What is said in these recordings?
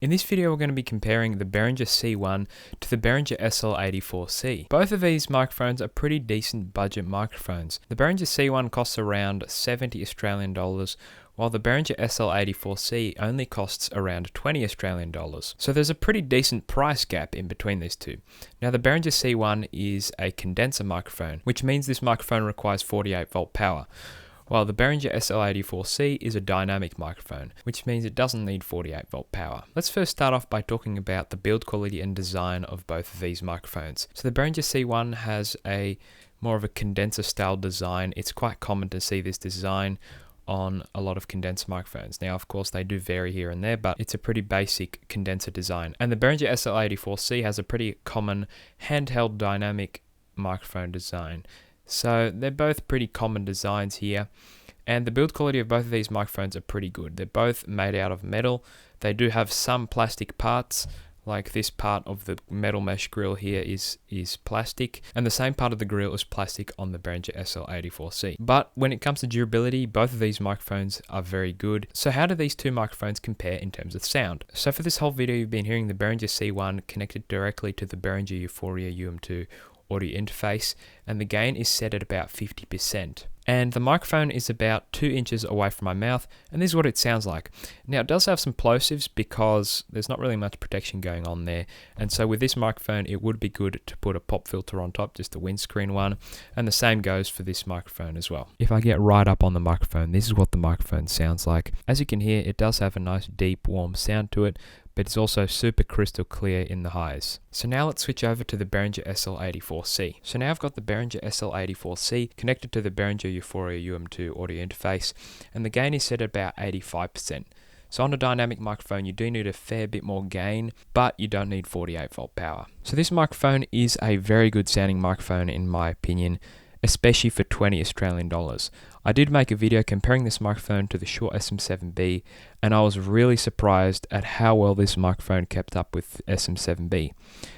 In this video, we're going to be comparing the Behringer C1 to the Behringer SL84C. Both of these microphones are pretty decent budget microphones. The Behringer C1 costs around 70 Australian dollars, while the Behringer SL84C only costs around 20 Australian dollars. So there's a pretty decent price gap in between these two. Now the Behringer C1 is a condenser microphone, which means this microphone requires 48 volt power, while the Behringer SL84C is a dynamic microphone, which means it doesn't need 48 volt power. Let's first start off by talking about the build quality and design of both of these microphones. So the Behringer C1 has more of a condenser style design. It's quite common to see this design on a lot of condenser microphones. Now, of course, they do vary here and there, but it's a pretty basic condenser design. And the Behringer SL84C has a pretty common handheld dynamic microphone design. So they're both pretty common designs here, and the build quality of both of these microphones are pretty good. They're both made out of metal. They do have some plastic parts, like this part of the metal mesh grill here is plastic, and the same part of the grill is plastic on the Behringer SL84C. But when it comes to durability, both of these microphones are very good. So how do these two microphones compare in terms of sound? So for this whole video, you've been hearing the Behringer C1 connected directly to the Behringer Uphoria UM2 audio interface, and the gain is set at about 50%. And the microphone is about 2 inches away from my mouth, and this is what it sounds like. Now, it does have some plosives because there's not really much protection going on there, and so with this microphone it would be good to put a pop filter on top, just a windscreen one, and the same goes for this microphone as well. If I get right up on the microphone, this is what the microphone sounds like. As you can hear, it does have a nice deep warm sound to it, but it's also super crystal clear in the highs. So now let's switch over to the Behringer SL84C. So now I've got the Behringer SL84C connected to the Behringer Uphoria UM2 audio interface, and the gain is set at about 85%. So on a dynamic microphone, you do need a fair bit more gain, but you don't need 48 volt power. So this microphone is a very good sounding microphone in my opinion, especially for 20 Australian dollars. I did make a video comparing this microphone to the Shure SM7B, and I was really surprised at how well this microphone kept up with SM7B.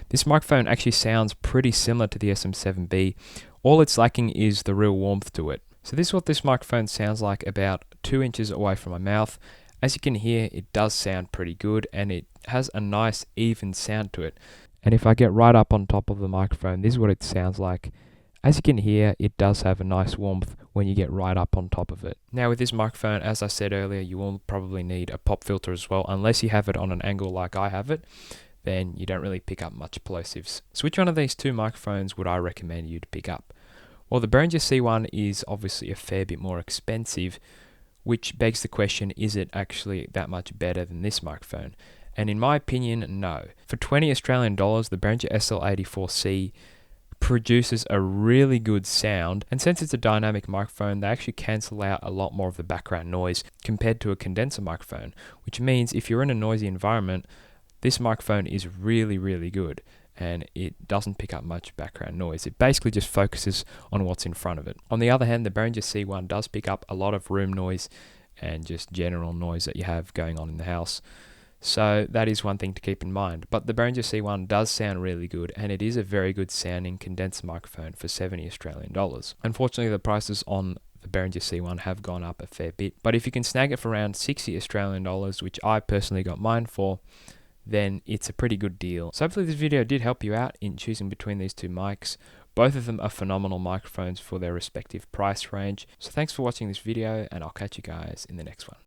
This microphone actually sounds pretty similar to the SM7B. All it's lacking is the real warmth to it. So this is what this microphone sounds like about 2 inches away from my mouth. As you can hear, it does sound pretty good, and it has a nice even sound to it. And if I get right up on top of the microphone, this is what it sounds like. As you can hear, it does have a nice warmth when you get right up on top of it. Now with this microphone, as I said earlier, you will probably need a pop filter as well. Unless you have it on an angle like I have it, then you don't really pick up much plosives. So which one of these two microphones would I recommend you to pick up? Well, the Behringer C1 is obviously a fair bit more expensive, which begs the question, is it actually that much better than this microphone? And in my opinion, no. For 20 Australian dollars, the Behringer SL84C produces a really good sound, and since it's a dynamic microphone, they actually cancel out a lot more of the background noise compared to a condenser microphone, which means if you're in a noisy environment, this microphone is really good, and it doesn't pick up much background noise. It basically just focuses on what's in front of it. On the other hand, the Behringer C1 does pick up a lot of room noise and just general noise that you have going on in the house. So that is one thing to keep in mind. But the Behringer C1 does sound really good, and it is a very good sounding condenser microphone for 70 Australian dollars. Unfortunately, the prices on the Behringer C1 have gone up a fair bit, but if you can snag it for around 60 Australian dollars, which I personally got mine for, then it's a pretty good deal. So hopefully this video did help you out in choosing between these two mics. Both of them are phenomenal microphones for their respective price range. So thanks for watching this video, and I'll catch you guys in the next one.